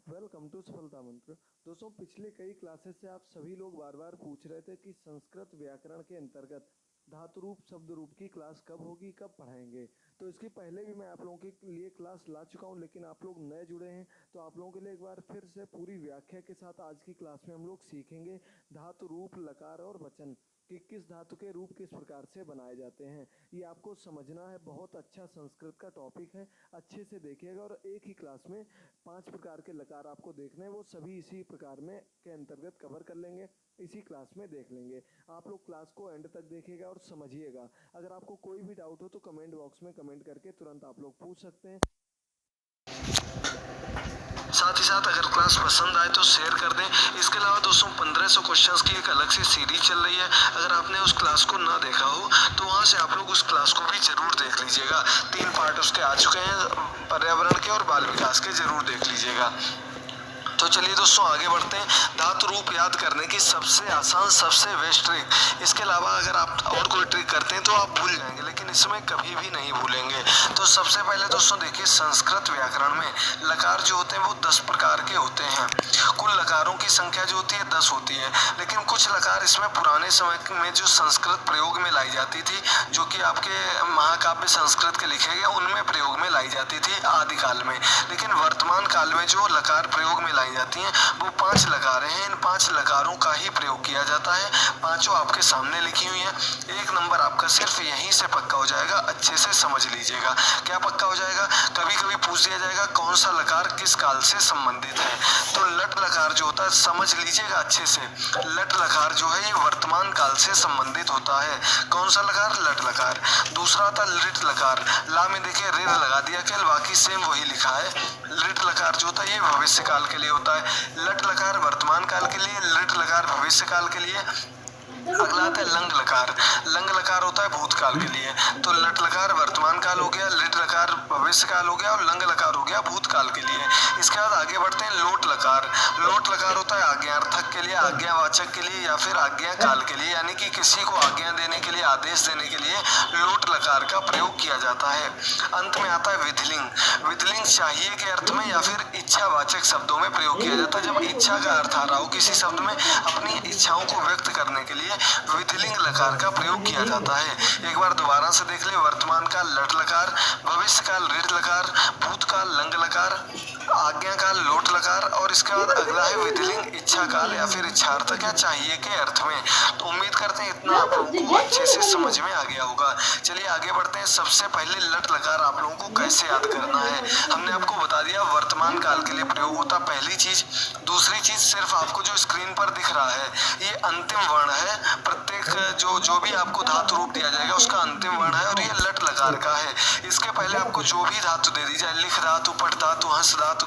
Welcome to सफलता मंत्र। दोस्तों, पिछले कई क्लासेस से आप सभी लोग बार बार पूछ रहे थे कि संस्कृत व्याकरण के अंतर्गत धातु रूप शब्द रूप की क्लास कब होगी, कब पढ़ाएंगे। तो इसके पहले भी मैं आप लोगों के लिए क्लास ला चुका हूं, लेकिन आप लोग नए जुड़े हैं तो आप लोगों के लिए एक बार फिर से पूरी व्याख्या के साथ आज की क्लास में हम लोग सीखेंगे धातु रूप, लकार और वचन कि किस धातु के रूप किस प्रकार से बनाए जाते हैं। ये आपको समझना है, बहुत अच्छा संस्कृत का टॉपिक है, अच्छे से देखिएगा। और एक ही क्लास में 5 प्रकार के लकार आपको देखने हैं, वो सभी इसी प्रकार में के अंतर्गत कवर कर लेंगे, इसी क्लास में देख लेंगे। आप लोग क्लास को एंड तक देखिएगा और समझिएगा। अगर आपको कोई भी डाउट हो तो कमेंट बॉक्स में कमेंट करके तुरंत आप लोग पूछ सकते हैं। साथ ही साथ अगर क्लास पसंद आए तो शेयर कर दें। इसके अलावा दोस्तों 1500 क्वेश्चंस की एक अलग से सीरीज चल रही है। अगर आपने उस क्लास को ना देखा हो तो वहां से आप लोग उस क्लास को भी जरूर देख लीजिएगा। 3 पार्ट उसके आ चुके हैं, पर्यावरण के और बाल विकास के, जरूर देख लीजिएगा। तो चलिए दोस्तों आगे बढ़ते हैं। धातु रूप याद करने की सबसे आसान, सबसे बेस्ट ट्रिक। इसके अलावा अगर आप और कोई ट्रिक करते हैं तो आप भूल जाएंगे, लेकिन इसमें कभी भी नहीं भूलेंगे। तो सबसे पहले दोस्तों देखिए, संस्कृत व्याकरण में लकार जो होते हैं वो 10 प्रकार के होते हैं। कुल लकारों की संख्या जो होती है 10 होती है, लेकिन कुछ लकार इसमें पुराने समय में जो संस्कृत प्रयोग में लाई जाती थी, जो कि आपके महाकाव्य संस्कृत के लिखे गए उनमें प्रयोग में लाई जाती थी आदिकाल में। लेकिन वर्तमान काल में जो लकार प्रयोग में जाती हैं वो 5 लकारें हैं। इन 5 लकारों का ही प्रयोग किया जाता है। पांचों आपके सामने लिखी हुई हैं। 1 नंबर आपका सिर्फ यहीं से पक्का हो जाएगा, अच्छे से समझ लीजिएगा। क्या पक्का हो जाएगा? कभी कभी पूछ दिया जाएगा कौन सा लकार किस काल से संबंधित है, तो लट लकार जो होता है, समझ लीजिएगा अच्छे से, लट लकार जो है ये वर्तमान काल से संबंधित होता है। कौन सा लकार? लट लकार। दूसरा था लिट लकार। ला में देखिए ऋण लगा दिया, केवल बाकी सेम वही लिखा है। लिट लकार जो होता है ये भविष्य काल के लिए होता है। लट लकार वर्तमान काल के लिए, लिट लकार भविष्य काल के लिए। अगला आता है लंग लकार। लंग लकार होता है भूतकाल के लिए। तो लट लकार वर्तमान काल हो गया, लिट लकार भविष्य काल हो गया और लंग लकार हो गया भूतकाल के लिए। इसके बाद आगे बढ़ते हैं लोट लकार। लोट लकार होता है आज्ञार्थक के लिए, आज्ञावाचक के लिए या फिर आज्ञा काल के लिए, यानी कि किसी को आज्ञा देने के लिए, आदेश देने के लिए लोट लकार का प्रयोग किया जाता है। अंत में आता है विधिलिंग। विधिलिंग चाहिए के अर्थ में या फिर इच्छावाचक शब्दों में प्रयोग किया जाता है। जब इच्छा का अर्थ आ रहा हो किसी शब्द में, अपनी इच्छाओं को व्यक्त करने के लिए विधिलिंग लकार का प्रयोग किया जाता है। एक बार दोबारा से देख ले, वर्तमान काल लट लकार, भविष्य काल ऋट लकार, भूतकाल लंग लकार, आज्ञा काल लोट लकार और इसके बाद अगला है विधिलिंग इच्छा काल या फिर इच्छार्थक या चाहिए के अर्थ में। तो उम्मीद करते हैं इतना आप लोगों को अच्छे से समझ में आ गया होगा। चलिए आगे बढ़ते हैं। सबसे पहले लट लकार आप लोगों को कैसे याद करना है, हमने आपको बता दिया। वर्तमान काल के लिए प्रयोग होता पहली चीज। दूसरी चीज, सिर्फ आपको जो स्क्रीन पर दिख रहा है ये अंतिम वर्ण है। प्रत्येक जो भी आपको धातु रूप दिया जाएगा उसका अंतिम वर्ण है और ये लट लकार का है। इसके पहले आपको जो भी धातु दे दी जाए, लिख धातु, पट धातु, हंस धातु,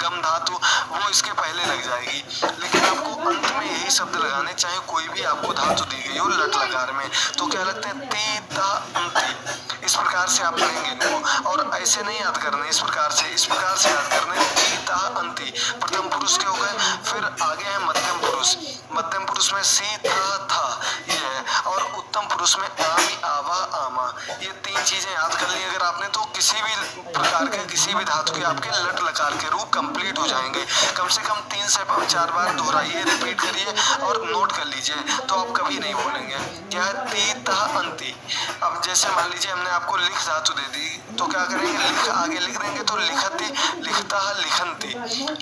गम धातु, वो इसके पहले लग जाएगी। लेकिन आपको अंत में यही शब्द लगाने, चाहे कोई भी आपको धातु दी गई हो लट लकार में। तो क्या लगते हैं? ती, ता, अंति। इस प्रकार से आप पढ़ेंगे इनको, और ऐसे नहीं याद करने, इस प्रकार से याद करने। ती, ता, अंति प्रथम पुरुष के हो गए। फिर आगे है मध्यम पुरुष। मध्यम पुरुष में सी, था, था ये है, और उत्तम पुरुष में आमी, आवा, आमा। ये 3 चीजें याद कर ली अगर आपने, तो किसी भी प्रकार के, किसी भी धातु के आपके लट लकार के रूप कंप्लीट हो जाएंगे। कम से कम 3 से 4 बार दोहराइए, रिपीट करिए और नोट कर लीजिए, तो आप कभी नहीं भूलेंगे। क्या है? ती, ता, अंति। अब जैसे मान लीजिए हमने आपको लिख धातु दे दी, तो क्या करेंगे? लिख आगे लिख देंगे, तो लिखति, लिखता, लिखंती,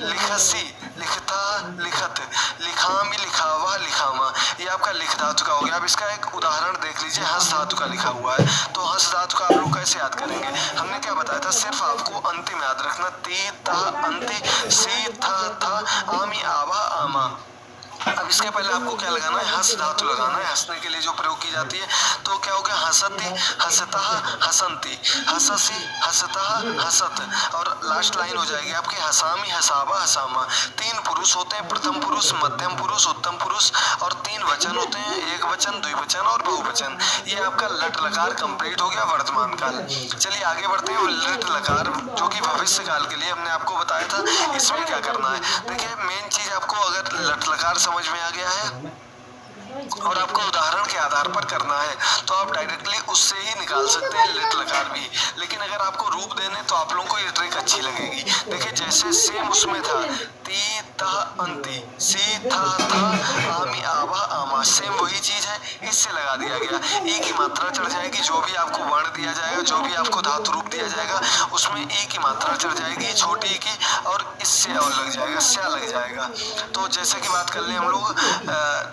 लिखसी, लिखता, लिखत, लिखामी, लिखावा, लिखामा। ये आपका लिख धातु का हो गया। अब इसका एक उदाहरण देख लीजिए, हंस धातु का लिखा हुआ है। तो हंस धातु का आप लोग कैसे याद करेंगे? हमने क्या बताया था? सिर्फ आपको अंतिम याद रखना। ती, ता, अंति, सी, था, था, आमी, आवा, आमा। अब इसके पहले आपको क्या लगाना है? हंस धातु लगाना है, हंसने के लिए जो प्रयोग की जाती है। तो क्या हो गया? हंसती, हंसता, हंसंती, हंससी, हंसता, हंसत, और लास्ट लाइन हो जाएगी आपकी हसामी, हसावा, हसामा। 3 पुरुष होते हैं, प्रथम पुरुष, मध्यम पुरुष, उत्तम पुरुष, और 3 वचन होते हैं, एक वचन, द्विवचन और बहुवचन। ये आपका लट लकार कंप्लीट हो गया वर्तमान काल। चलिए आगे बढ़ते हैं। लट लकार जो कि भविष्य काल के लिए हमने आपको बताया था, इसमें क्या करना है? देखिए मेन चीज आपको, अगर लट लकार समझ में आ गया है और आपको उदाहरण के आधार पर करना है तो आप डायरेक्टली उससे ही निकाल सकते हैं लिट लकार भी। लेकिन अगर आपको रूप देने तो आप लोगों को ये ट्रिक अच्छी लगेगी। देखिए जैसे सेम उसमें था ती ता अंति, सी था आमी आवा आमा, सेम वही चीज है, इससे लगा दिया गया। ई की मात्रा चढ़ जाएगी, जो भी आपको वर्ण दिया जाएगा, जो भी आपको धातु रूप दिया जाएगा उसमें ई की मात्रा चढ़ जाएगी छोटी ई की, और इससे और लग जाएगा, स्या लग जाएगा। तो जैसे कि बात कर ले हम लोग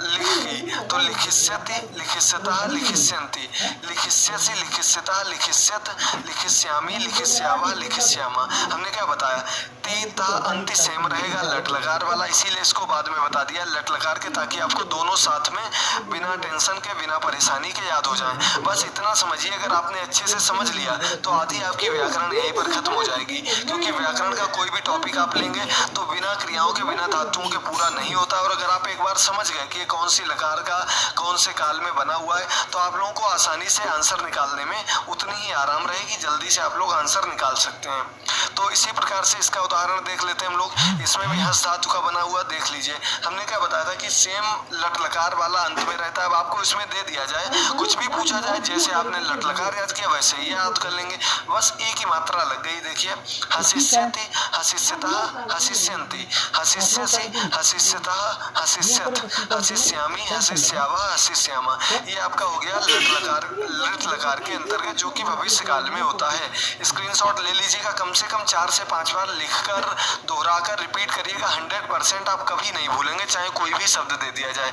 लिख की, तो लिखिष्यति लिखिष्यतः लिखिष्यन्ति, लिखिष्यसि लिखिष्यतः लिखिष्यत, लिखिष्यामि लिखिष्यावः लिखिष्यामा। हमने क्या बताया, ती ता अंति सेम रहेगा लट लकार वाला, इसीलिए इसको बाद में बता दिया लट लकार के, ताकि आपको दोनों साथ में बिना टेंशन के बिना परेशानी के याद हो जाएं। बस इतना समझिए, अगर आपने अच्छे से समझ लिया तो आधी आपकी व्याकरण यहीं पर खत्म हो जाएगी। क्योंकि व्याकरण का कोई भी टॉपिक आप लेंगे तो बिना क्रियाओं के बिना धातुओं के पूरा नहीं होता। और अगर आप एक बार समझ गए कि ये कौन सी लकार का कौन से काल में बना हुआ है तो आप लोगों को आसानी से आंसर निकालने में उतनी ही आराम रहेगी, जल्दी से आप लोग आंसर निकाल सकते हैं। तो इसी प्रकार से इसका उदाहरण देख लेते हैं हम लोग। इसमें भी हस्त धातु का बना हुआ देख लीजिए। हमने क्या बताया था कि सेम लट लकार वाला अंत में रहता है। अब आपको इसमें दे दिया जाए, कुछ भी पूछा जाए, जैसे आपने लट लकार याद किया वैसे ही याद कर लेंगे, बस ई की मात्रा लग गई। देखिए हसिष्यति हसिष्यतः हसिष्यन्ति, हसिष्यसि हसिष्यतः हसिष्यत, हसिष्यामि हसिष्यावः हसिष्यामा। ये आपका हो गया लट लकार के अंतर्गत, जो कि भविष्य काल में होता है। स्क्रीनशॉट ले लीजिएगा, कम से कम 4 से 5 बार लिखकर दोहराकर रिपीट करिएगा। 100% आप कभी नहीं भूलेंगे, चाहे कोई भी शब्द दे दिया जाए।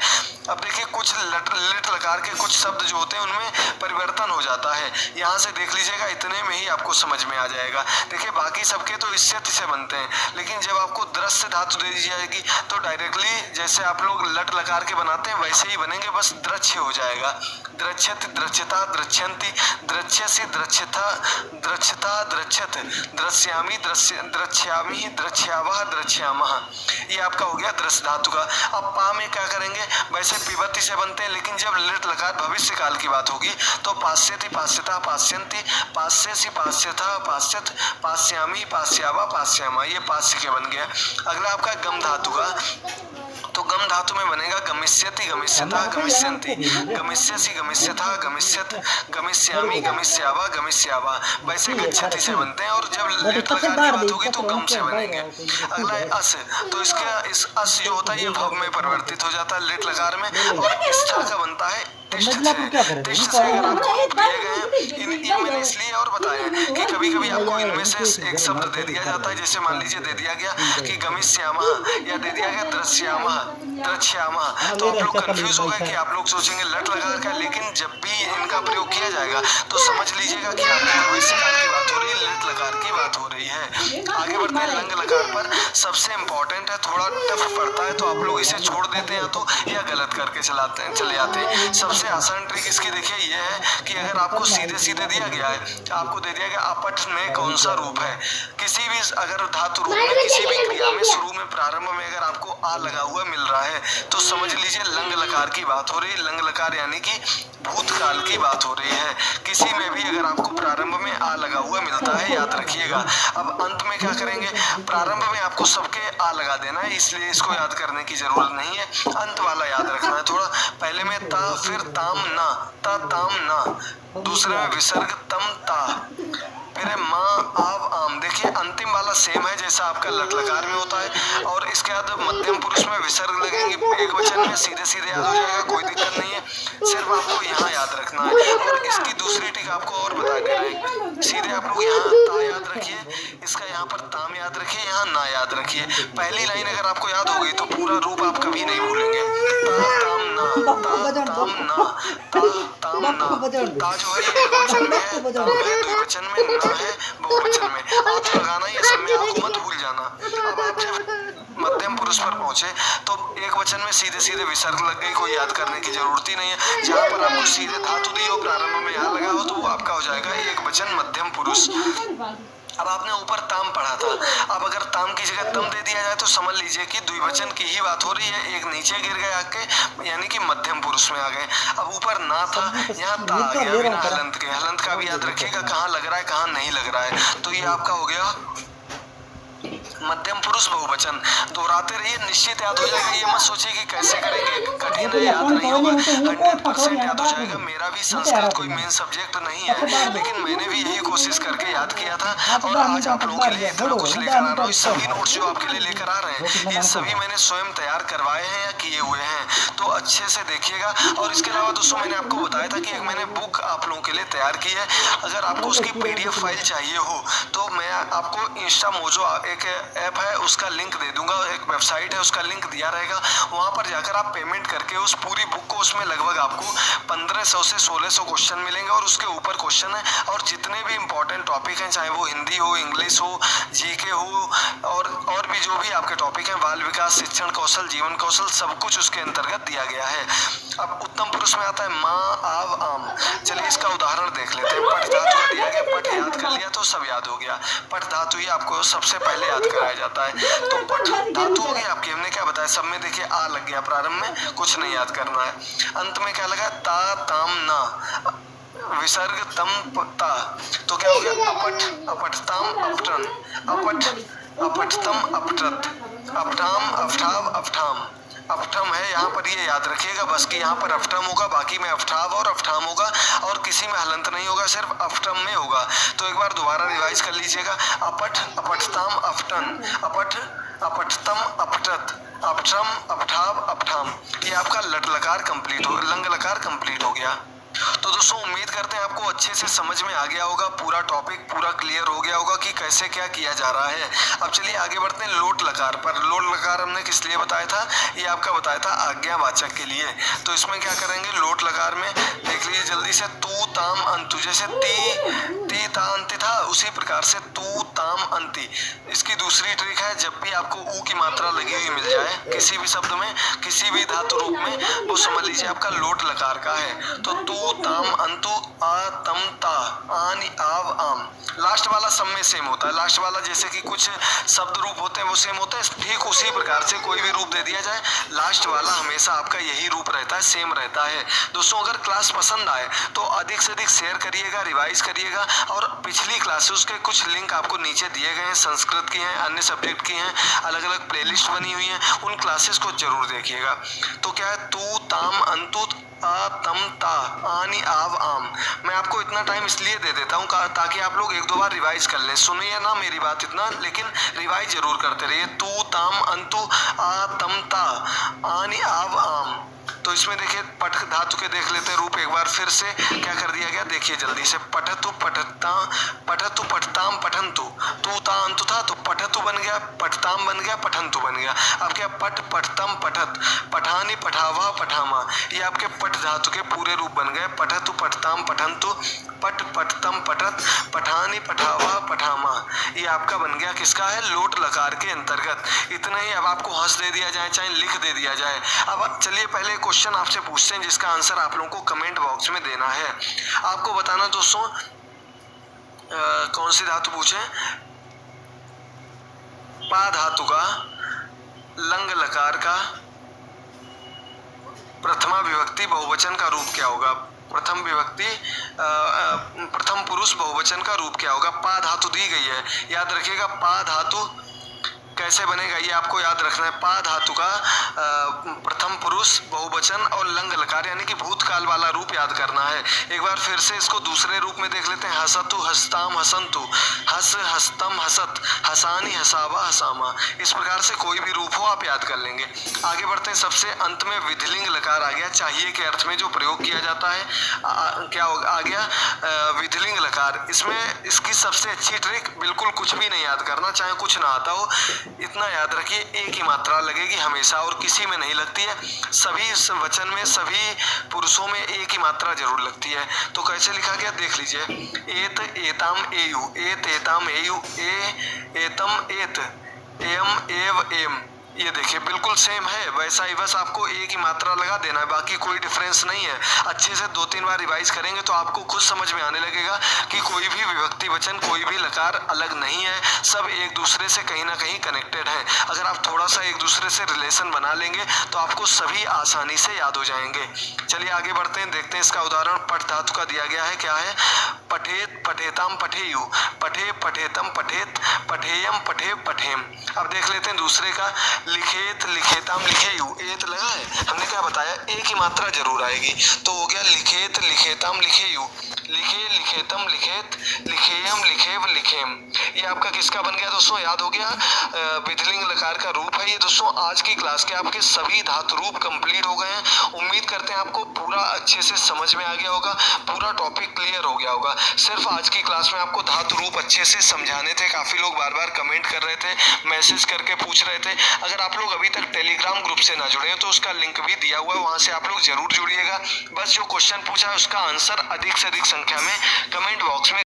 अब देखिए कुछ लिट लकार के कुछ शब्द जो होते हैं उनमें परिवर्तन हो जाता है। यहाँ से देख लीजिएगा, इतने में ही आपको समझ में आ जाएगा। देखिए बाकी सबके तो इससे से बनते हैं, लेकिन जब आपको दृश्य धातु दे दी जाएगी तो डायरेक्टली जैसे आप लोग लट लकार के बनाते हैं वैसे ही बनेंगे, बस दृश्य हो जाएगा। दृश्यति दृश्यता दृश्यन्ति, दृश्यसि दृश्यता दृश्यता दृश्यत, दृश्यामि दृश्यामि दृश्यावः दृश्यामः। ये आपका हो गया दृश्य धातु का। अब पा में क्या करेंगे, वैसे पिबत्ति से बनते हैं, लेकिन जब लिट लकार भविष्य काल की बात होगी तो पास्यति पास्यता पास्यन्ति, पास्यसि पास्यतः पास्यत, पास्यामि पास्यावा पास्यामा। ये पास्य के बन गया। अगला आपका गम धातु का, तो गम धातु में बनेगा गमिष्यति गमिष्यतः गमिष्यन्ति, गमिष्यसि गमिष्यतः गमिष्यत, गमिष्यामि गमिष्यावा गमिष्यावा। वैसे गच्छति से बनते हैं, और जब लिट लकार की बात होगी तो गम से बनेंगे। अगला है अस, तो इसका इस अस जो होता है ये भव में परिवर्तित हो जाता है लिट लकार में, और स्था का बनता है टिष्ठ से। टिष्ठ से अगर आपको दिए गए ये मैंने इसलिए और बताया कि कभी कभी आपको इनमें से एक शब्द दे दिया जाता है, जैसे मान लीजिए दे दिया गया कि गमिष्यामः या दे दिया गया दृश्यामः दृश्यामः, तो आप लोग कंफ्यूज हो गए कि आप लोग सोचेंगे लट लकार का, लेकिन जब भी इनका प्रयोग किया जाएगा तो समझ लीजिएगा कि आपके भविष्य काल की बात हो रही है, लिट लकार की बात हो रही है। आगे बढ़ते हैं लंग लकार पर। सबसे इम्पोर्टेंट है, थोड़ा टफ पड़ता है तो आप लोग इसे छोड़ देते हैं तो या गलत करके चले जाते हैं। सबसे आसान ट्रिक इसकी देखिए ये है कि अगर आपको सीधे सीधे दिया गया है, आपको दे दिया गया अपठ में कौन सा रूप है, किसी भी अगर धातु रूप में किसी भी क्रिया में शुरू में प्रारंभ में अगर आपको आ लगा हुआ मिल रहा है तो समझ लीजिए लंग लकार की बात हो रही है। लंग लकार यानी कि भूतकाल की बात हो रही है। किसी में भी अगर आपको प्रारंभ में आ लगा हुआ मिलता है याद रखिएगा। अब अंत में क्या करेंगे, प्रारंभ में आपको सबके आ लगा देना है, इसलिए इसको याद करने की जरूरत नहीं है, अंत वाला याद रखना है थोड़ा। पहले में ता, फिर ताम ना, ता ताम ना, दूसरे में विसर्ग तम ता, फिर है माँ आव आम। देखिए अंतिम वाला सेम है जैसा आपका लट लकार में होता है, और इसके बाद मध्यम पुरुष में विसर्ग लगेंगे, एक वचन में सीधे सीधे याद हो जाएगा, कोई दिक्कत नहीं है, सिर्फ आपको यहाँ याद रखना है। और इसकी दूसरी टिक आपको और बता दे रहे, सीधे आप लोग यहाँ ता याद रखिए, इसका यहाँ पर ताम याद रखिए, यहाँ ना याद रखिए। पहली लाइन अगर आपको याद हो गई तो पूरा रूप आप कभी नहीं भूलेंगे। ता ताम ना, ता ताम ना, ता ताम ना, ता जो है एक वचन में है, ताम है द्विवचन में, ना है बहुवचन में। आप लगाना ये सब में, आपको मत भूल जाना। अब आप जब मध्यम पुरुष पर पहुंचे तो एक वचन में सीधे सीधे विसर्ग लग गई, कोई याद करने की जरूरत ही नहीं है। जहाँ पर आपको सीधे धातु दी हो, प्रारंभ में यहाँ लगा हो, तो वो आपका हो जाएगा एक वचन मध्यम पुरुष। अब आपने ऊपर ताम पढ़ा था, अब अगर ताम की जगह तम दे दिया जाए तो समझ लीजिए कि द्विवचन की ही बात हो रही है, एक नीचे गिर गए आके, यानी कि मध्यम पुरुष में आ गए। अब ऊपर ना था, यहाँ ता आ गया बिना हलंत के। हलंत का भी याद रखिएगा कहाँ लग रहा है कहाँ नहीं लग रहा है। तो ये आपका हो गया मध्यम पुरुष बहुवचन दोहराते रहिए, निश्चित याद हो जाएगा। ये मत सोचिए कि कैसे करेंगे, कठिन है, याद नहीं होगा, 100% याद हो जाएगा। मेरा भी संस्कृत कोई मेन सब्जेक्ट नहीं है, लेकिन मैंने भी यही कोशिश करके याद किया था और आज आप लोगों के लिए इतना कुछ लेकर आ रहा हूँ। सभी नोट्स जो आपके लिए लेकर आ रहे हैं ये सभी मैंने स्वयं तैयार करवाए हैं या किए हुए हैं, तो अच्छे से देखिएगा। और इसके अलावा दोस्तों मैंने आपको बताया था कि एक मैंने बुक आप लोगों के लिए तैयार की है। अगर आपको उसकी PDF फाइल चाहिए हो तो मैं आपको इंस्टा मोजो एक ऐप है उसका लिंक दे दूंगा, एक वेबसाइट है उसका लिंक दिया रहेगा, वहां पर जाकर आप पेमेंट करके उस पूरी बुक को, उसमें लगभग आपको 1500 से 1600 क्वेश्चन मिलेंगे और उसके ऊपर क्वेश्चन है और जितने भी इंपॉर्टेंट टॉपिक हैं, चाहे वो हिंदी हो, इंग्लिश हो, GK हो और भी जो भी आपके टॉपिक हैं, बाल विकास, शिक्षण कौशल, जीवन कौशल, सब कुछ उसके अंतर्गत दिया गया है। अब उत्तम पुरुष में आता है माँ, आव, आम। चलिए इसका उदाहरण देख लेते हैं। पठ धातु का दिया गया, पठ याद कर लिया तो सब याद हो गया। पठ धातु ही आपको सबसे पहले याद कराया जाता है। तो पठ धातु हो गई आपकी, हमने क्या बताया, सब में देखिए आ लग गया, प्रारंभ में कुछ नहीं याद करना है। अंत में क्या लगा, ता, ताम, ना, विसर्ग, तम, ता, तो क्या हो गया, अपठ, अपठताम, अपठन, अपठ, अपठतम, अपठत, अपठाम, अवठाव, अवठाम। अवठम है यहाँ पर, ये याद रखिएगा बस कि यहाँ पर अवठम होगा, बाकी में अवठाव और अवठाम होगा और किसी में हलंत नहीं होगा, सिर्फ अवठम में होगा। तो एक बार दोबारा रिवाइज कर लीजिएगा। अपठ, अपठताम, अवठन, अपठ, अपठतम, अपठत, अवठम, अवठाव, अवठाम। ये आपका लट लकार कंप्लीट हो, लंग लकार कंप्लीट हो गया। तो दोस्तों उम्मीद करते हैं आपको अच्छे से समझ में आ गया होगा, पूरा टॉपिक पूरा क्लियर हो गया होगा कि कैसे क्या किया जा रहा है। अब चलिए आगे बढ़ते हैं लोट लकार पर। लोट लकार हमने किस लिए बताया था, ये आपका बताया था आज्ञावाचक के लिए। तो इसमें क्या करेंगे, लोट लकार में देख लीजिए जल्दी से, तू, ताम, अंतु। जैसे ती, ता, अंति था, उसी प्रकार से तू, ताम, अंति। इसकी दूसरी ट्रिक है, जब भी आपको ऊ की मात्रा लगी हुई मिल जाए किसी भी शब्द में, किसी भी धातु रूप में, वो समझ लीजिए आपका लोट लकार का है। तो तू, ताम, अंतु, आ, तम, ता, आनि, आव, आम। लास्ट वाला सब में सेम होता है। लास्ट वाला जैसे कि कुछ शब्द रूप होते हैं वो सेम होते हैं, ठीक उसी प्रकार से कोई भी रूप दे दिया जाए, लास्ट वाला हमेशा आपका यही रूप रहता है, सेम रहता है। दोस्तों अगर क्लास पसंद आए तो अधिक से अधिक शेयर करिएगा, रिवाइज करिएगा और पिछली क्लासेस के कुछ लिंक आपको नीचे दिए गए हैं, संस्कृत की हैं, अन्य सब्जेक्ट की हैं, अलग अलग प्लेलिस्ट बनी हुई हैं, उन क्लासेस को जरूर देखिएगा। तो क्या है, तू, ताम, अंतु, आ, तम, ता, आनि, आव, आम। मैं आपको इतना टाइम इसलिए दे देता हूँ ताकि आप लोग एक दो बार रिवाइज कर लें। सुनिए ना मेरी बात इतना, लेकिन रिवाइज जरूर करते रहिए। तू, ताम, अंतु, आ, तम, ता, आनि, आव, आम। तो इसमें देखिए पठ धातु के देख लेते हैं रूप एक बार फिर से, क्या कर दिया गया देखिए जल्दी से। पठतु, पठता, पठतु, पठताम, पठंतु। तू, ता, अंतु था तो पठतु बन गया, पठताम बन गया, पठंतु बन गया। अब क्या, पठ, पठतम, पठत, पठानी, पठावा, पठामा। ये आपके पठ धातु के पूरे रूप बन गए। पठतु, पठताम, पठंतु, पठ, पठतम, पठत, पठानी, पठावा, पठामा। ये आपका बन गया किसका है, लोट लकार के अंतर्गत। इतना ही। अब आपको हंस दे दिया जाए चाहे लिख दे दिया जाए। अब चलिए पहले क्वेश्चन आपसे पूछते हैं जिसका आंसर आप लोगों को कमेंट बॉक्स में देना है। आपको बताना दोस्तों कौन सी धातु पूछे, पा धातु का लंग लकार का प्रथमा विभक्ति बहुवचन का रूप क्या होगा। प्रथम विभक्ति प्रथम पुरुष बहुवचन का रूप क्या होगा। पा धातु दी गई है, याद रखिएगा पा धातु कैसे बनेगा ये आपको याद रखना है। पा धातु का प्रथम पुरुष बहुवचन और लंग लकार यानी कि भूतकाल वाला रूप याद करना है। एक बार फिर से इसको दूसरे रूप में देख लेते हैं। हसतु, हसताम, हसंतु, हस, हस्तम, हसत, हसानी, हसावा, हसामा। इस प्रकार से कोई भी रूप हो आप याद कर लेंगे। आगे बढ़ते हैं। सबसे अंत में विधिलिंग लकार आ गया, चाहिए के अर्थ में जो प्रयोग किया जाता है। क्या आ गया, विधिलिंग लकार। इसमें इसकी सबसे अच्छी ट्रिक, बिल्कुल कुछ भी नहीं याद करना, चाहे कुछ ना आता हो, इतना याद रखिए एक ही मात्रा लगेगी हमेशा और किसी में नहीं लगती है। सभी वचन में, सभी पुरुषों में एक ही मात्रा जरूर लगती है। तो कैसे लिखा गया देख लीजिए। एत, एताम, एयु, एत, एताम, एयु, ए, एतम, एत, एयम, एव, एम, ये देखिए बिल्कुल सेम है वैसा ही, बस आपको एक ही मात्रा लगा देना है, बाकी कोई डिफरेंस नहीं है। अच्छे से 2-3 बार रिवाइज करेंगे तो आपको खुद समझ में आने लगेगा कि कोई भी विभक्ति वचन, कोई भी लकार अलग नहीं है, सब एक दूसरे से कहीं ना कहीं कनेक्टेड है। अगर आप थोड़ा सा एक दूसरे से रिलेशन बना लेंगे तो आपको सभी आसानी से याद हो जाएंगे। चलिए आगे बढ़ते हैं, देखते हैं इसका उदाहरण। पठ धातु का दिया गया है, क्या है? पठेत पठेताम पठेयु, पठे पठेतम पठेत, पठेयम पठे पठेम। अब देख लेते हैं दूसरे का, लिखेत लिखेताम लिखेयु, एत लगा है, हमने क्या बताया, एक ही मात्रा जरूर आएगी, तो हो गया लिखेत लिखेताम लिखेयु, लिखे लिखेतम लिखेत, लिखेयम लिखेव लिखेम। ये आपका किसका बन गया दोस्तों, याद हो गया, विधिलिंग लकार का रूप है ये दोस्तों। आज की क्लास के आपके सभी धातु रूप कंप्लीट हो गए हैं। उम्मीद करते हैं आपको पूरा अच्छे से समझ में आ गया होगा, पूरा टॉपिक क्लियर हो गया होगा। सिर्फ आज की क्लास में आपको धातु रूप अच्छे से समझाने थे। काफी लोग बार बार कमेंट कर रहे थे, मैसेज करके पूछ रहे थे। अगर आप लोग अभी तक टेलीग्राम ग्रुप से ना जुड़े हैं तो उसका लिंक भी दिया हुआ है, वहां से आप लोग जरूर जुड़िएगा। बस जो क्वेश्चन पूछा है उसका आंसर अधिक से अधिक संख्या में कमेंट बॉक्स में